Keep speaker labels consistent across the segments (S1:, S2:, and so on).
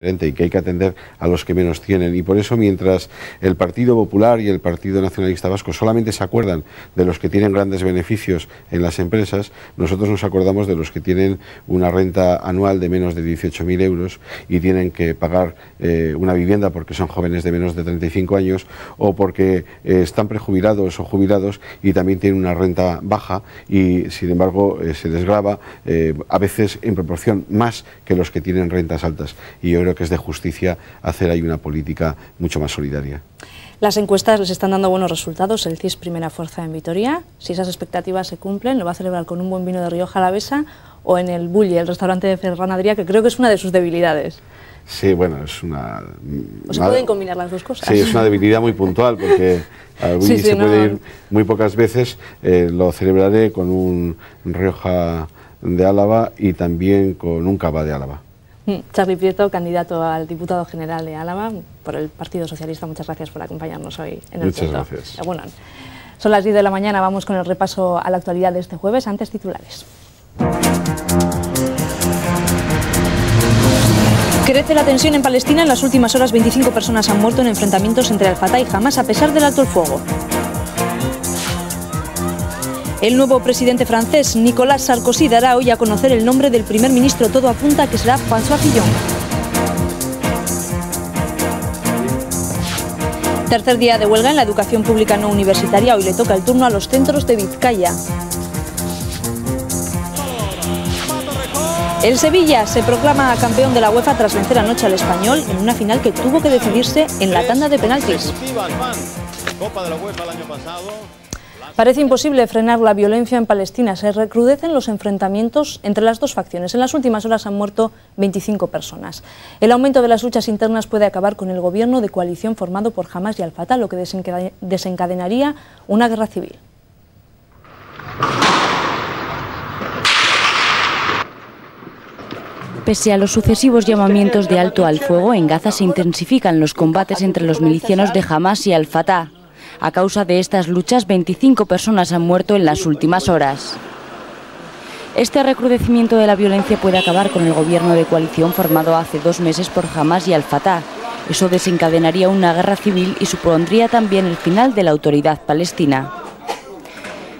S1: y que hay que atender a los que menos tienen, y por eso mientras el Partido Popular y el Partido Nacionalista Vasco solamente se acuerdan de los que tienen grandes beneficios en las empresas, nosotros nos acordamos de los que tienen una renta anual de menos de 18.000 euros y tienen que pagar una vivienda porque son jóvenes de menos de 35 años o porque están prejubilados o jubilados y también tienen una renta baja y sin embargo se les grava a veces en proporción más que los que tienen rentas altas, y yo creo que es de justicia hacer ahí una política mucho más solidaria.
S2: Las encuestas les están dando buenos resultados, el CIS primera fuerza en Vitoria. Si esas expectativas se cumplen, lo va a celebrar con un buen vino de Rioja Alavesa o en el Bulli, el restaurante de Ferran Adrià, que creo que es una de sus debilidades.
S1: Sí, bueno, es una...
S2: ¿O se pueden combinar las dos cosas?
S1: Sí, es una debilidad muy puntual, porque al Bulli se puede ir muy pocas veces. Lo celebraré con un Rioja de Álava y también con un Cava de Álava.
S2: Txarli Prieto, candidato al diputado general de Álava por el Partido Socialista, muchas gracias por acompañarnos hoy en el
S1: Muchas
S2: punto.
S1: gracias.
S2: Bueno, son las 10 de la mañana, vamos con el repaso a la actualidad de este jueves, antes titulares. Crece la tensión en Palestina. En las últimas horas 25 personas han muerto en enfrentamientos entre Al-Fatah y Hamas a pesar del alto el fuego. El nuevo presidente francés, Nicolas Sarkozy, dará hoy a conocer el nombre del primer ministro. Todo apunta a que será François Fillon. Tercer día de huelga en la educación pública no universitaria. Hoy le toca el turno a los centros de Vizcaya. El Sevilla se proclama campeón de la UEFA tras vencer anoche al Español en una final que tuvo que decidirse en la tanda de penaltis. Parece imposible frenar la violencia en Palestina. Se recrudecen los enfrentamientos entre las dos facciones. En las últimas horas han muerto 25 personas. El aumento de las luchas internas puede acabar con el gobierno de coalición formado por Hamas y Al-Fatah, lo que desencadenaría una guerra civil.
S3: Pese a los sucesivos llamamientos de alto al fuego, en Gaza se intensifican los combates entre los milicianos de Hamas y Al-Fatah. A causa de estas luchas, 25 personas han muerto en las últimas horas. Este recrudecimiento de la violencia puede acabar con el gobierno de coalición formado hace 2 meses por Hamas y Al-Fatah. Eso desencadenaría una guerra civil y supondría también el final de la autoridad palestina.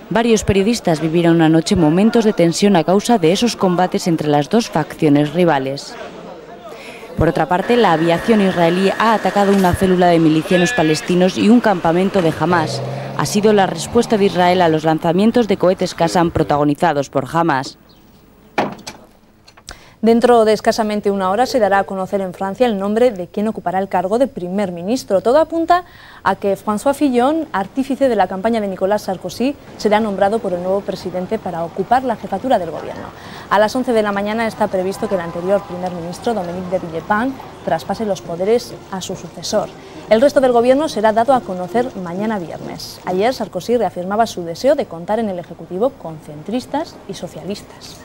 S3: Varios periodistas vivieron anoche momentos de tensión a causa de esos combates entre las dos facciones rivales. Por otra parte, la aviación israelí ha atacado una célula de milicianos palestinos y un campamento de Hamas. Ha sido la respuesta de Israel a los lanzamientos de cohetes Qassam protagonizados por Hamas.
S2: Dentro de escasamente una hora se dará a conocer en Francia el nombre de quien ocupará el cargo de primer ministro. Todo apunta a que François Fillon, artífice de la campaña de Nicolas Sarkozy, será nombrado por el nuevo presidente para ocupar la jefatura del gobierno. A las 11 de la mañana está previsto que el anterior primer ministro, Dominique de Villepin, traspase los poderes a su sucesor. El resto del gobierno será dado a conocer mañana viernes. Ayer Sarkozy reafirmaba su deseo de contar en el Ejecutivo con centristas y socialistas.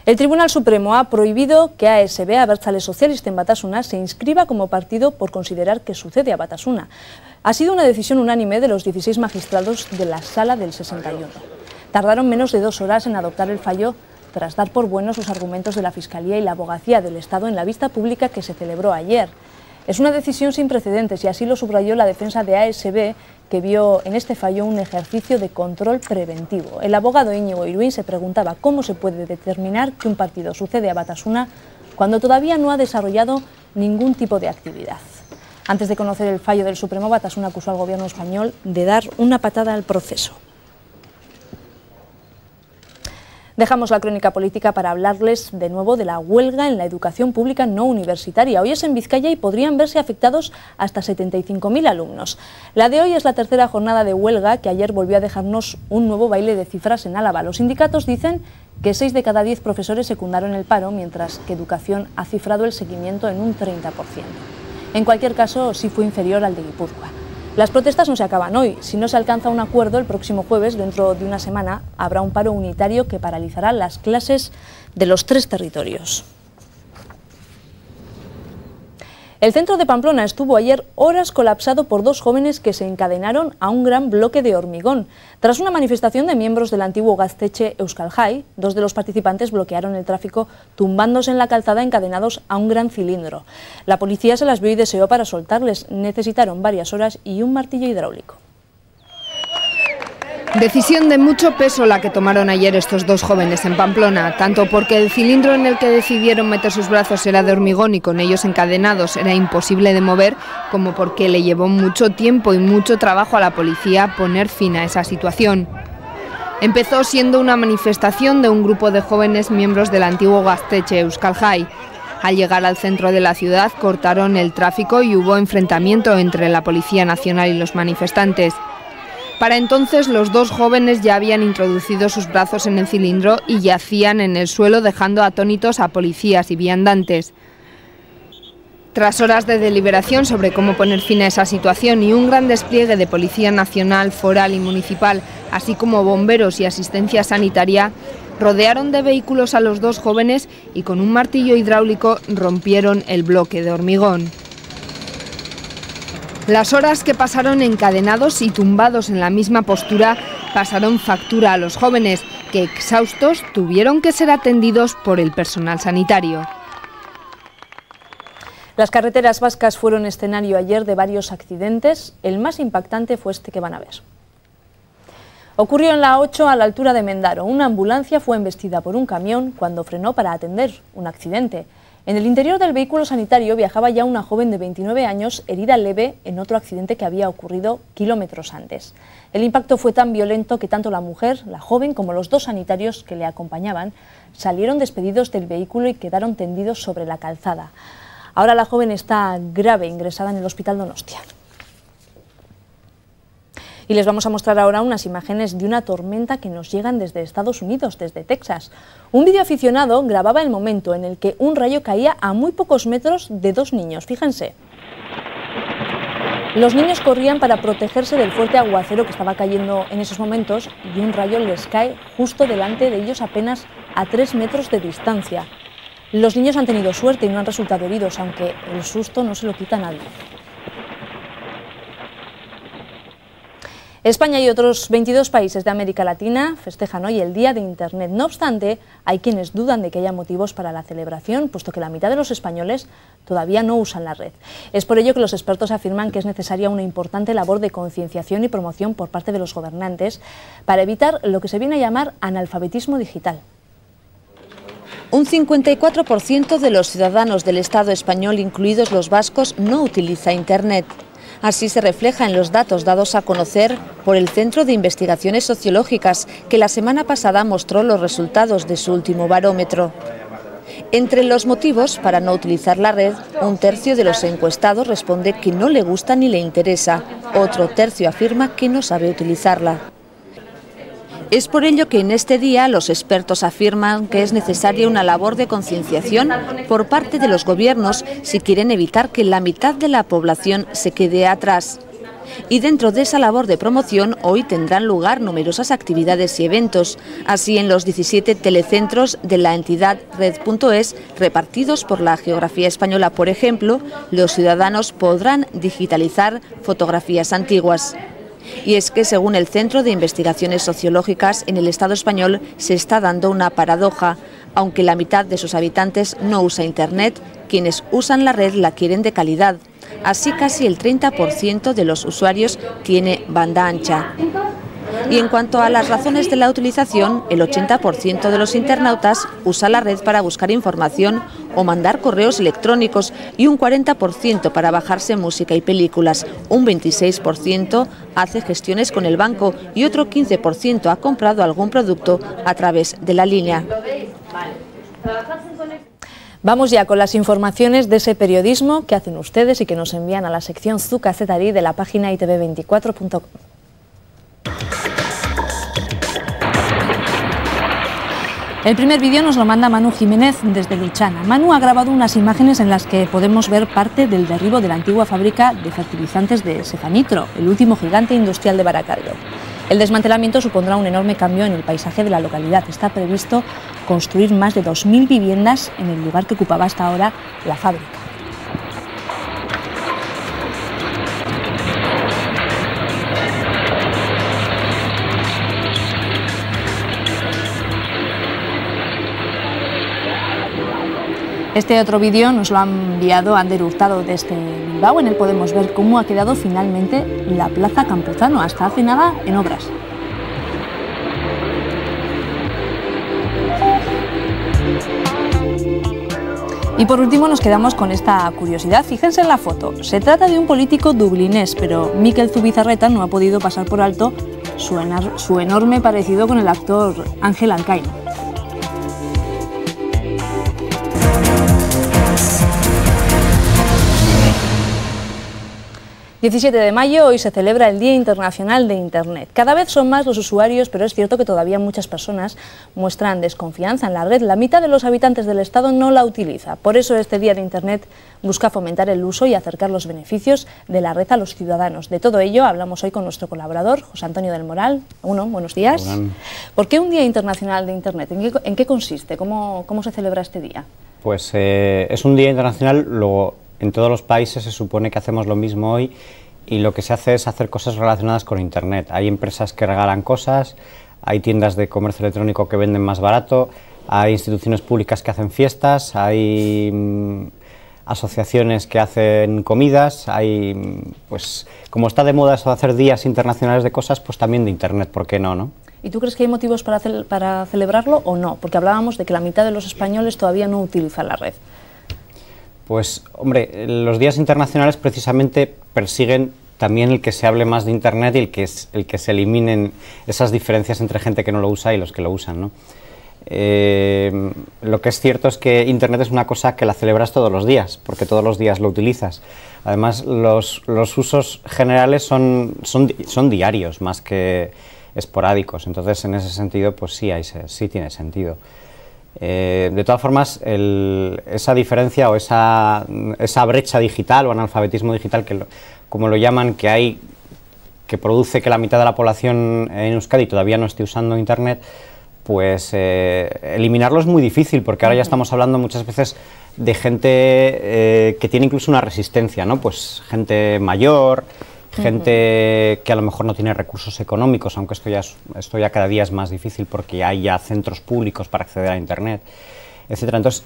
S2: El Tribunal Supremo ha prohibido que ASB, Abertzale Sozialisten Batasuna, se inscriba como partido por considerar que sucede a Batasuna. Ha sido una decisión unánime de los 16 magistrados de la Sala del 61. Tardaron menos de 2 horas en adoptar el fallo tras dar por buenos los argumentos de la Fiscalía y la Abogacía del Estado en la vista pública que se celebró ayer. Es una decisión sin precedentes y así lo subrayó la defensa de ASB, que vio en este fallo un ejercicio de control preventivo. El abogado Íñigo Iruín se preguntaba cómo se puede determinar que un partido sucede a Batasuna cuando todavía no ha desarrollado ningún tipo de actividad. Antes de conocer el fallo del Supremo, Batasuna acusó al gobierno español de dar una patada al proceso. Dejamos la crónica política para hablarles de nuevo de la huelga en la educación pública no universitaria. Hoy es en Vizcaya y podrían verse afectados hasta 75.000 alumnos. La de hoy es la tercera jornada de huelga que ayer volvió a dejarnos un nuevo baile de cifras en Álava. Los sindicatos dicen que 6 de cada 10 profesores secundaron el paro, mientras que Educación ha cifrado el seguimiento en un 30%. En cualquier caso, sí fue inferior al de Guipúzcoa. Las protestas no se acaban hoy. Si no se alcanza un acuerdo, el próximo jueves, dentro de una semana, habrá un paro unitario que paralizará las clases de los 3 territorios. El centro de Pamplona estuvo ayer horas colapsado por dos jóvenes que se encadenaron a un gran bloque de hormigón. Tras una manifestación de miembros del antiguo Gaztetxe Euskal Jai, dos de los participantes bloquearon el tráfico tumbándose en la calzada encadenados a un gran cilindro. La policía se las vio y deseó para soltarles. Necesitaron varias horas y un martillo hidráulico.
S4: Decisión de mucho peso la que tomaron ayer estos dos jóvenes en Pamplona, tanto porque el cilindro en el que decidieron meter sus brazos era de hormigón y con ellos encadenados era imposible de mover, como porque le llevó mucho tiempo y mucho trabajo a la policía poner fin a esa situación. Empezó siendo una manifestación de un grupo de jóvenes miembros del antiguo Gaztetxe Euskal Jai. Al llegar al centro de la ciudad cortaron el tráfico y hubo enfrentamiento entre la Policía Nacional y los manifestantes. Para entonces los dos jóvenes ya habían introducido sus brazos en el cilindro y yacían en el suelo dejando atónitos a policías y viandantes. Tras horas de deliberación sobre cómo poner fin a esa situación y un gran despliegue de Policía Nacional, Foral y Municipal, así como bomberos y asistencia sanitaria, rodearon de vehículos a los dos jóvenes y con un martillo hidráulico rompieron el bloque de hormigón. Las horas que pasaron encadenados y tumbados en la misma postura pasaron factura a los jóvenes, que exhaustos tuvieron que ser atendidos por el personal sanitario.
S2: Las carreteras vascas fueron escenario ayer de varios accidentes. El más impactante fue este que van a ver. Ocurrió en la 8 a la altura de Mendaro. Una ambulancia fue embestida por un camión cuando frenó para atender un accidente. En el interior del vehículo sanitario viajaba ya una joven de 29 años herida leve en otro accidente que había ocurrido kilómetros antes. El impacto fue tan violento que tanto la mujer, la joven, como los dos sanitarios que le acompañaban salieron despedidos del vehículo y quedaron tendidos sobre la calzada. Ahora la joven está grave, ingresada en el Hospital Donostia. Y les vamos a mostrar ahora unas imágenes de una tormenta que nos llegan desde Estados Unidos, desde Texas. Un videoaficionado grababa el momento en el que un rayo caía a muy pocos metros de dos niños. Fíjense. Los niños corrían para protegerse del fuerte aguacero que estaba cayendo en esos momentos y un rayo les cae justo delante de ellos apenas a 3 metros de distancia. Los niños han tenido suerte y no han resultado heridos, aunque el susto no se lo quita a nadie. España y otros 22 países de América Latina festejan hoy el Día de Internet. No obstante, hay quienes dudan de que haya motivos para la celebración, puesto que la mitad de los españoles todavía no usan la red. Es por ello que los expertos afirman que es necesaria una importante labor de concienciación y promoción por parte de los gobernantes para evitar lo que se viene a llamar analfabetismo digital.
S5: Un 54% de los ciudadanos del Estado español, incluidos los vascos, no utiliza Internet. Así se refleja en los datos dados a conocer por el Centro de Investigaciones Sociológicas, que la semana pasada mostró los resultados de su último barómetro. Entre los motivos para no utilizar la red, un tercio de los encuestados responde que no le gusta ni le interesa. Otro tercio afirma que no sabe utilizarla. Es por ello que en este día los expertos afirman que es necesaria una labor de concienciación por parte de los gobiernos si quieren evitar que la mitad de la población se quede atrás. Y dentro de esa labor de promoción hoy tendrán lugar numerosas actividades y eventos. Así, en los 17 telecentros de la entidad Red.es, repartidos por la geografía española, por ejemplo, los ciudadanos podrán digitalizar fotografías antiguas. Y es que, según el Centro de Investigaciones Sociológicas, en el Estado español se está dando una paradoja. Aunque la mitad de sus habitantes no usa Internet, quienes usan la red la quieren de calidad. Así, casi el 30% de los usuarios tiene banda ancha. Y en cuanto a las razones de la utilización, el 80% de los internautas usa la red para buscar información o mandar correos electrónicos y un 40% para bajarse música y películas. Un 26% hace gestiones con el banco y otro 15% ha comprado algún producto a través de la línea.
S2: Vamos ya con las informaciones de ese periodismo que hacen ustedes y que nos envían a la sección Zukazetarí de la página itv24.com. El primer vídeo nos lo manda Manu Jiménez desde Luchana. Manu ha grabado unas imágenes en las que podemos ver parte del derribo de la antigua fábrica de fertilizantes de Cefanitro, el último gigante industrial de Baracaldo. El desmantelamiento supondrá un enorme cambio en el paisaje de la localidad. Está previsto construir más de 2.000 viviendas en el lugar que ocupaba hasta ahora la fábrica. Este otro vídeo nos lo ha enviado Ander Hurtado desde Bilbao. En él podemos ver cómo ha quedado finalmente la Plaza Campuzano, hasta hace nada en obras. Y por último nos quedamos con esta curiosidad. Fíjense en la foto. Se trata de un político dublinés, pero Mikel Zubizarreta no ha podido pasar por alto su enorme parecido con el actor Ángel Alcaine. 17 de mayo, hoy se celebra el Día Internacional de Internet. Cada vez son más los usuarios, pero es cierto que todavía muchas personas muestran desconfianza en la red. La mitad de los habitantes del Estado no la utiliza. Por eso este Día de Internet busca fomentar el uso y acercar los beneficios de la red a los ciudadanos. De todo ello hablamos hoy con nuestro colaborador, José Antonio del Moral. Buenos días. Hola. ¿Por qué un Día Internacional de Internet? ¿En qué consiste? ¿Cómo se celebra este día?
S6: Pues es un Día Internacional, luego en todos los países se supone que hacemos lo mismo hoy y lo que se hace es hacer cosas relacionadas con Internet. Hay empresas que regalan cosas, hay tiendas de comercio electrónico que venden más barato, hay instituciones públicas que hacen fiestas, hay asociaciones que hacen comidas, hay, pues como está de moda eso de hacer días internacionales de cosas, pues también de Internet, ¿por qué no, no?
S2: ¿Y tú crees que hay motivos para celebrarlo o no? Porque hablábamos de que la mitad de los españoles todavía no utilizan la red.
S6: Pues, hombre, los días internacionales precisamente persiguen también el que se hable más de Internet y el que se eliminen esas diferencias entre gente que no lo usa y los que lo usan, ¿no? Lo que es cierto es que Internet es una cosa que la celebras todos los días, porque todos los días lo utilizas. Además, los usos generales son diarios, más que esporádicos, entonces en ese sentido pues sí tiene sentido. De todas formas, esa diferencia o esa brecha digital o analfabetismo digital, como lo llaman, que produce que la mitad de la población en Euskadi todavía no esté usando Internet, pues eliminarlo es muy difícil, porque ahora ya estamos hablando muchas veces de gente que tiene incluso una resistencia, ¿no? Pues gente mayor, gente que a lo mejor no tiene recursos económicos, aunque esto ya cada día es más difícil porque hay ya centros públicos para acceder a Internet, etcétera. Entonces,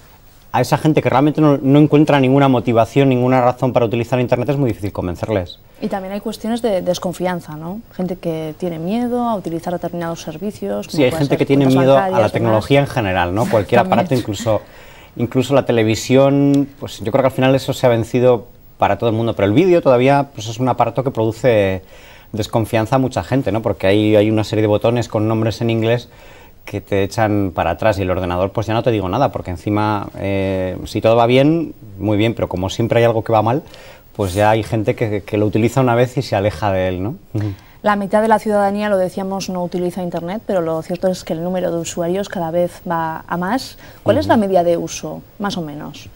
S6: a esa gente que realmente no encuentra ninguna motivación, ninguna razón para utilizar Internet, es muy difícil convencerles.
S2: Y también hay cuestiones de desconfianza, ¿no? Gente que tiene miedo a utilizar determinados servicios.
S6: Sí, hay gente que tiene miedo a la tecnología en general, ¿no? Cualquier aparato, incluso la televisión, pues yo creo que al final eso se ha vencido para todo el mundo, pero el vídeo todavía pues es un aparato que produce desconfianza a mucha gente, ¿no? Porque hay una serie de botones con nombres en inglés que te echan para atrás, y el ordenador pues ya no te digo nada, porque encima si todo va bien, muy bien, pero como siempre hay algo que va mal, pues ya hay gente que lo utiliza una vez y se aleja de él, ¿no?
S2: La mitad de la ciudadanía, lo decíamos, no utiliza Internet, pero lo cierto es que el número de usuarios cada vez va a más. ¿Cuál es la media de uso, más o menos?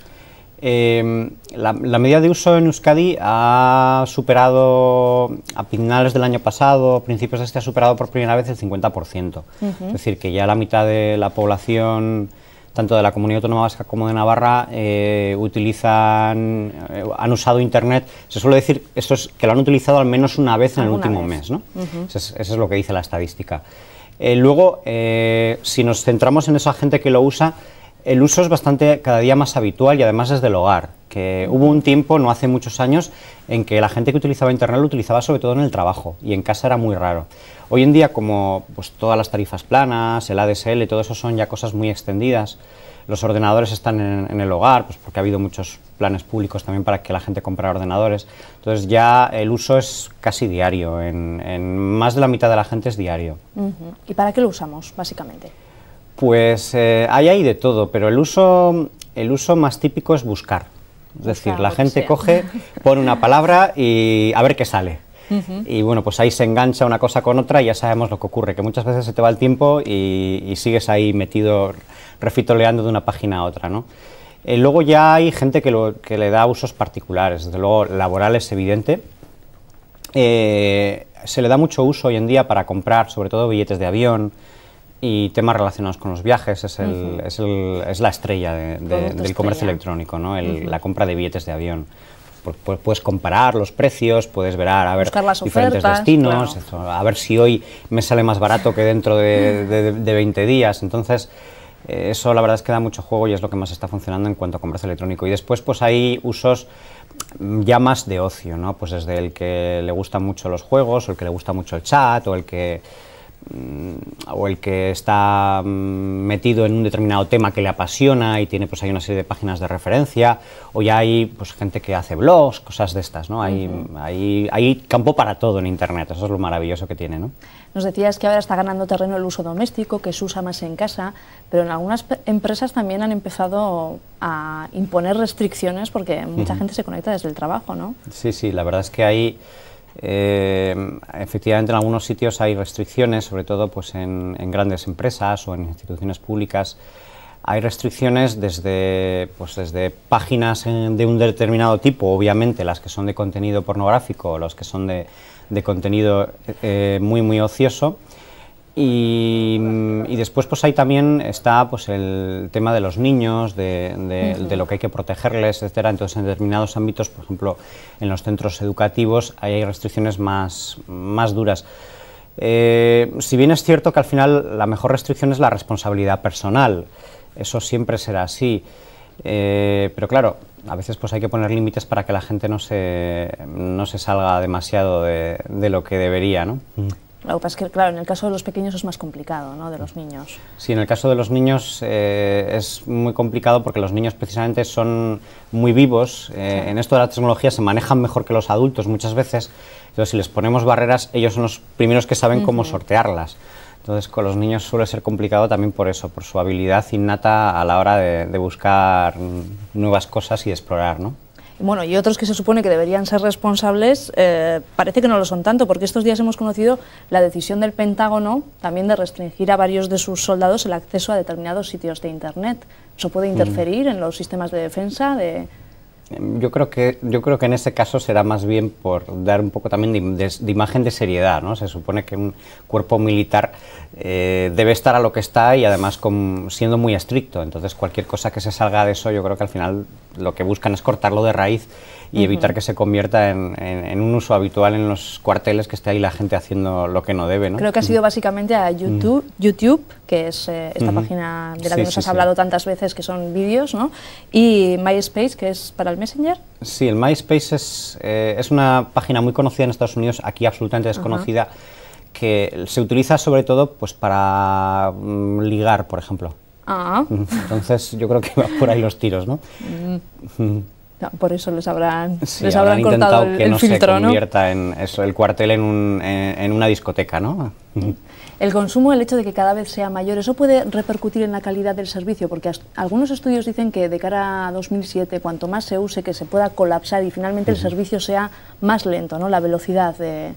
S6: La media de uso en Euskadi ha superado, a finales del año pasado, principios de este, ha superado por primera vez el 50%. Es decir, que ya la mitad de la población, tanto de la Comunidad Autónoma Vasca como de Navarra, han usado Internet. Se suele decir esto es que lo han utilizado al menos una vez en el último mes, ¿no? Eso es lo que dice la estadística. Luego, si nos centramos en esa gente que lo usa, el uso es cada día más habitual y además desde el hogar, que hubo un tiempo, no hace muchos años, en que la gente que utilizaba Internet lo utilizaba sobre todo en el trabajo y en casa era muy raro. Hoy en día, como pues, todas las tarifas planas, el ADSL, todo eso son ya cosas muy extendidas, los ordenadores están en el hogar, pues porque ha habido muchos planes públicos también para que la gente comprara ordenadores, entonces ya el uso es casi diario, en más de la mitad de la gente es diario.
S2: ¿Y para qué lo usamos, básicamente?
S6: Pues hay de todo, pero el uso más típico es buscar. Es decir, la gente coge, pone una palabra y a ver qué sale. Y bueno, pues ahí se engancha una cosa con otra y ya sabemos lo que ocurre, que muchas veces se te va el tiempo y sigues ahí metido, refitoleando de una página a otra, ¿no? Luego ya hay gente que le da usos particulares, desde luego laboral es evidente. Se le da mucho uso hoy en día para comprar, sobre todo billetes de avión, y temas relacionados con los viajes, es la estrella del comercio electrónico, ¿no? La compra de billetes de avión. Pues puedes comparar los precios, puedes ver diferentes destinos, claro. A ver si hoy me sale más barato que dentro de 20 días. Entonces, Eso la verdad es que da mucho juego y es lo que más está funcionando en cuanto a comercio electrónico. Y después pues hay usos ya más de ocio, ¿no? Pues desde el que le gustan mucho los juegos, o el que le gusta mucho el chat, o el que está metido en un determinado tema que le apasiona y tiene pues hay una serie de páginas de referencia, o ya hay pues gente que hace blogs, cosas de estas, ¿no? Hay campo para todo en internet, eso es lo maravilloso que tiene, ¿no?
S2: Nos decías que ahora está ganando terreno el uso doméstico, que se usa más en casa, pero en algunas empresas también han empezado a imponer restricciones porque mucha gente se conecta desde el trabajo, ¿no?
S6: Sí, sí, la verdad es que hay efectivamente en algunos sitios hay restricciones, sobre todo pues en grandes empresas o en instituciones públicas. Hay restricciones desde páginas de un determinado tipo, obviamente las que son de contenido pornográfico o los que son de contenido muy ocioso, y después pues ahí también está pues el tema de los niños, de lo que hay que protegerles, etcétera. Entonces en determinados ámbitos, por ejemplo en los centros educativos, ahí hay restricciones más duras. Si bien es cierto que al final la mejor restricción es la responsabilidad personal, eso siempre será así, pero claro, a veces pues hay que poner límites para que la gente no se salga demasiado de lo que debería, ¿no?
S2: Lo que pasa es que, claro, en el caso de los pequeños es más complicado, ¿no?, de los niños.
S6: Sí, en el caso de los niños es muy complicado porque los niños precisamente son muy vivos, en esto de la tecnología se manejan mejor que los adultos muchas veces, entonces si les ponemos barreras, ellos son los primeros que saben cómo sortearlas. Entonces con los niños suele ser complicado también por eso, por su habilidad innata a la hora de buscar nuevas cosas y de explorar, ¿no?
S2: Bueno, y otros que se supone que deberían ser responsables, parece que no lo son tanto, porque estos días hemos conocido la decisión del Pentágono también de restringir a varios de sus soldados el acceso a determinados sitios de Internet. ¿Eso puede interferir en los sistemas de defensa?
S6: Yo creo que en ese caso será más bien por dar un poco también de imagen de seriedad, ¿no? Se supone que un cuerpo militar debe estar a lo que está y además siendo muy estricto, entonces cualquier cosa que se salga de eso yo creo que al final lo que buscan es cortarlo de raíz y evitar que se convierta en un uso habitual en los cuarteles, que esté ahí la gente haciendo lo que no debe, ¿no?
S2: Creo que ha sido básicamente a YouTube, que es esta página de la que nos has hablado tantas veces, que son vídeos, ¿no? Y MySpace, que es para el Messenger.
S6: Sí, el MySpace es una página muy conocida en Estados Unidos, aquí absolutamente desconocida, que se utiliza sobre todo pues para ligar, por ejemplo. Entonces yo creo que va por ahí los tiros, ¿no?
S2: No, por eso les habrán
S6: intentado que no
S2: filtro,
S6: se convierta en eso, el cuartel en una discoteca, ¿no?
S2: El consumo, el hecho de que cada vez sea mayor, ¿eso puede repercutir en la calidad del servicio? Porque algunos estudios dicen que de cara a 2007, cuanto más se use, que se pueda colapsar y finalmente el servicio sea más lento, ¿no? La velocidad de...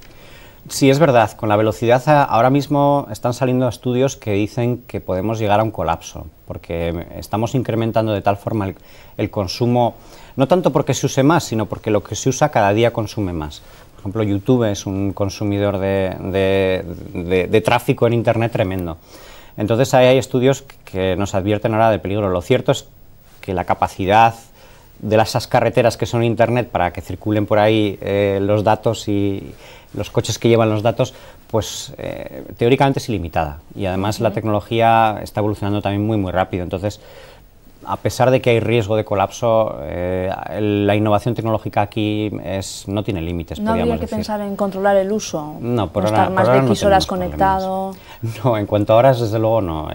S6: Sí, es verdad. Con la velocidad ahora mismo están saliendo estudios que dicen que podemos llegar a un colapso, porque estamos incrementando de tal forma el consumo, no tanto porque se use más, sino porque lo que se usa cada día consume más. Por ejemplo, YouTube es un consumidor de tráfico en Internet tremendo. Entonces ahí hay estudios que nos advierten ahora del peligro. Lo cierto es que la capacidad de esas carreteras que son Internet para que circulen por ahí los datos y los coches que llevan los datos, pues teóricamente es ilimitada. Y además la tecnología está evolucionando también muy rápido. Entonces, a pesar de que hay riesgo de colapso, la innovación tecnológica aquí no tiene límites.
S2: ¿No habría que pensar en controlar el uso?
S6: No, por ahora,
S2: estar más de X horas conectado.
S6: No, en cuanto a horas, desde luego no.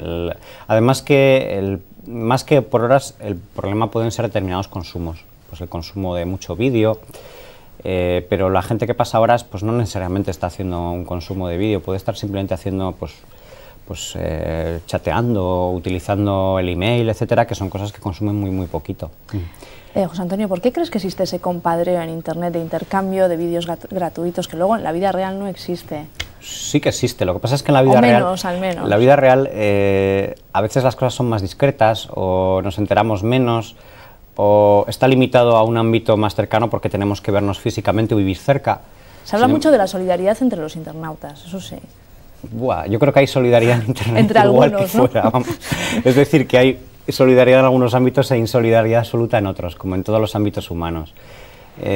S6: Además que más que por horas, el problema pueden ser determinados consumos. Pues el consumo de mucho vídeo, pero la gente que pasa horas pues no necesariamente está haciendo un consumo de vídeo, puede estar simplemente haciendo chateando, utilizando el email, etcétera, que son cosas que consumen muy poquito.
S2: José Antonio, ¿por qué crees que existe ese compadreo en Internet de intercambio de vídeos gratuitos que luego en la vida real no existe?
S6: Sí que existe, lo que pasa es que en la vida real...
S2: al menos.
S6: En la vida real a veces las cosas son más discretas o nos enteramos menos o está limitado a un ámbito más cercano porque tenemos que vernos físicamente o vivir cerca.
S2: Se habla mucho de la solidaridad entre los internautas, eso sí.
S6: Buah, yo creo que hay solidaridad en Internet
S2: entre
S6: igual
S2: algunos,
S6: que fuera, vamos. Es decir, que hay solidaridad en algunos ámbitos e insolidaridad absoluta en otros, como en todos los ámbitos humanos. Sí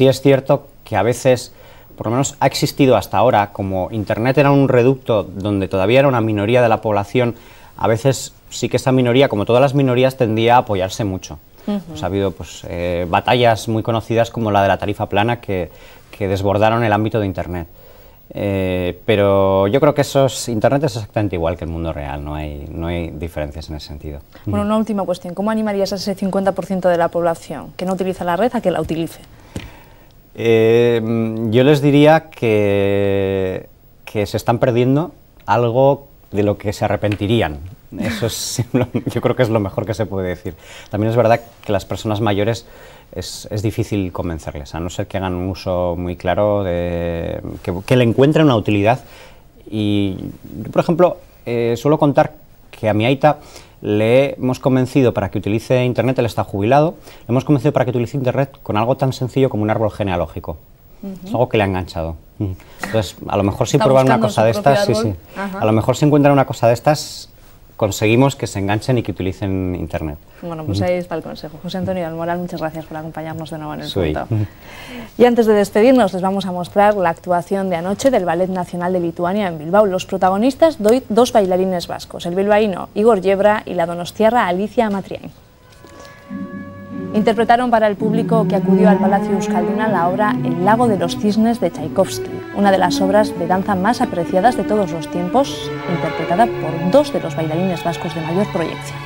S6: es cierto que a veces, por lo menos ha existido hasta ahora, como Internet era un reducto donde todavía era una minoría de la población, a veces sí que esa minoría, como todas las minorías, tendía a apoyarse mucho. Pues ha habido pues, batallas muy conocidas como la de la tarifa plana que desbordaron el ámbito de Internet. Pero yo creo que Internet es exactamente igual que el mundo real, no hay diferencias en ese sentido.
S2: Bueno, una última cuestión, ¿cómo animarías a ese 50% de la población que no utiliza la red a que la utilice?
S6: Yo les diría que se están perdiendo algo de lo que se arrepentirían. Eso yo creo que es lo mejor que se puede decir. También es verdad que las personas mayores es difícil convencerles, a no ser que hagan un uso muy claro, que le encuentren una utilidad. Y yo, por ejemplo, suelo contar que a mi aita le hemos convencido para que utilice Internet, él está jubilado, le hemos convencido para que utilice Internet con algo tan sencillo como un árbol genealógico. Es algo que le ha enganchado. Entonces, a lo mejor si prueban una cosa de estas, a lo mejor si encuentran una cosa de estas, conseguimos que se enganchen y que utilicen Internet.
S2: Bueno, pues ahí está el consejo. José Antonio del Moral, muchas gracias por acompañarnos de nuevo en el punto. Y antes de despedirnos, les vamos a mostrar la actuación de anoche del Ballet Nacional de Lituania en Bilbao. Los protagonistas, dos bailarines vascos, el bilbaíno Igor Yebra y la donostiarra Alicia Matriain. Interpretaron para el público que acudió al Palacio Euskalduna la obra El lago de los cisnes de Tchaikovsky, una de las obras de danza más apreciadas de todos los tiempos, interpretada por dos de los bailarines vascos de mayor proyección.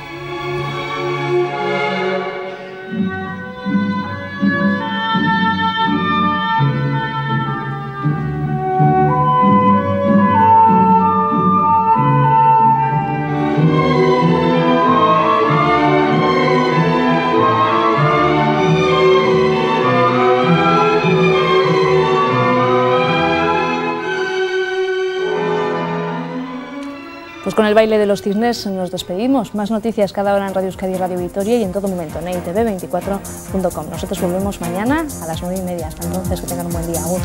S2: Pues con el baile de los cisnes nos despedimos. Más noticias cada hora en Radio Euskadi, Radio Vitoria y en todo momento en eitv24.com. Nosotros volvemos mañana a las 9:30. Hasta entonces, que tengan un buen día. Agur.